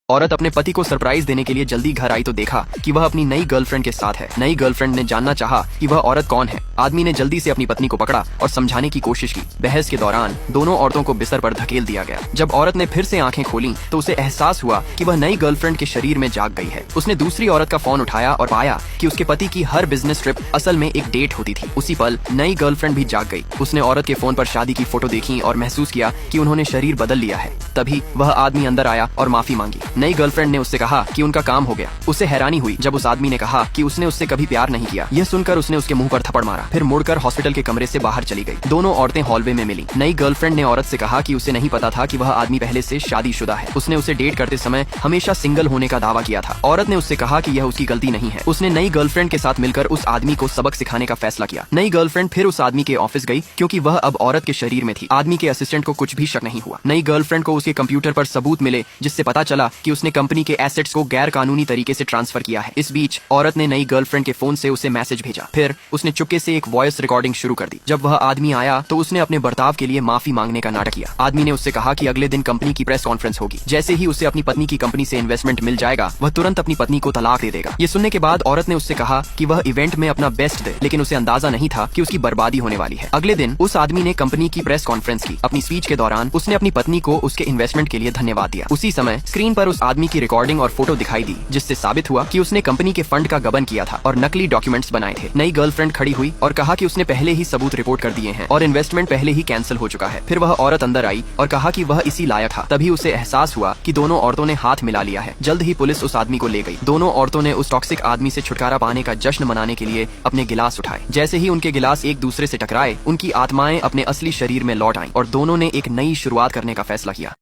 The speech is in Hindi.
औरत अपने पति को सरप्राइज देने के लिए जल्दी घर आई तो देखा कि वह अपनी नई गर्लफ्रेंड के साथ है। नई गर्लफ्रेंड ने जानना चाहा कि वह औरत कौन है। आदमी ने जल्दी से अपनी पत्नी को पकड़ा और समझाने की कोशिश की। बहस के दौरान दोनों औरतों को बिस्तर पर धकेल दिया गया। जब औरत ने फिर से आंखें खोली तो उसे एहसास हुआ कि वह नई गर्लफ्रेंड के शरीर में जाग गई है। उसने दूसरी औरत का फोन उठाया और पाया कि उसके पति की हर बिजनेस ट्रिप असल में एक डेट होती थी। उसी पल नई गर्लफ्रेंड भी जाग गई। उसने औरत के फोन पर शादी की फोटो देखी और महसूस किया कि उन्होंने शरीर बदल लिया है। तभी वह आदमी अंदर आया और माफी मांगी। नई गर्लफ्रेंड ने उससे कहा कि उनका काम हो गया। उसे हैरानी हुई जब उस आदमी ने कहा कि उसने उससे कभी प्यार नहीं किया। यह सुनकर उसने उसके मुंह पर थप्पड़ मारा, फिर मुड़कर हॉस्पिटल के कमरे से बाहर चली गई। दोनों औरतें हॉलवे में मिली। नई गर्लफ्रेंड ने औरत से कहा कि उसे नहीं पता था कि वह आदमी पहले से शादीशुदा है। उसने उसे डेट करते समय हमेशा सिंगल होने का दावा किया था। औरत ने उससे कहा कि यह उसकी गलती नहीं है। उसने नई गर्लफ्रेंड के साथ मिलकर उस आदमी को सबक सिखाने का फैसला किया। नई गर्लफ्रेंड फिर उस आदमी के ऑफिस गई क्योंकि वह अब औरत के शरीर में थी। आदमी के असिस्टेंट को कुछ भी शक नहीं हुआ। नई गर्लफ्रेंड को उसके कंप्यूटर पर सबूत मिले जिससे पता चला कि उसने कंपनी के एसेट्स को गैर कानूनी तरीके से ट्रांसफर किया है। इस बीच औरत ने नई गर्लफ्रेंड के फोन से उसे मैसेज भेजा। फिर उसने चुपके से एक वॉइस रिकॉर्डिंग शुरू कर दी। जब वह आदमी आया तो उसने अपने बर्ताव के लिए माफी मांगने का नाटक किया। आदमी ने उससे कहा कि अगले दिन कंपनी की प्रेस कॉन्फ्रेंस होगी। जैसे ही उसे अपनी पत्नी की कंपनी से इन्वेस्टमेंट मिल जाएगा वह तुरंत अपनी पत्नी को तलाक दे देगा। ये सुनने के बाद औरत ने उससे कहा कि वह इवेंट में अपना बेस्ट दे, लेकिन उसे अंदाजा नहीं था कि उसकी बर्बादी होने वाली है। अगले दिन उस आदमी ने कंपनी की प्रेस कॉन्फ्रेंस की। अपनी स्पीच के दौरान उसने अपनी पत्नी को उसके इन्वेस्टमेंट के लिए धन्यवाद दिया। उसी समय स्क्रीन पर उस आदमी की रिकॉर्डिंग और फोटो दिखाई दी जिससे साबित हुआ कि उसने कंपनी के फंड का गबन किया था और नकली डॉक्यूमेंट्स बनाए थे। नई गर्लफ्रेंड खड़ी हुई और कहा कि उसने पहले ही सबूत रिपोर्ट कर दिए हैं और इन्वेस्टमेंट पहले ही कैंसिल हो चुका है। फिर वह औरत अंदर आई और कहा कि वह इसी लायक था। तभी उसे एहसास हुआ कि दोनों औरतों ने हाथ मिला लिया है। जल्द ही पुलिस उस आदमी को ले गई। दोनों औरतों ने उस टॉक्सिक आदमी से छुटकारा पाने का जश्न मनाने के लिए अपने गिलास उठाए। जैसे ही उनके गिलास एक दूसरे से टकराए उनकी आत्माएं अपने असली शरीर में लौट आईं और दोनों ने एक नई शुरुआत करने का फैसला किया।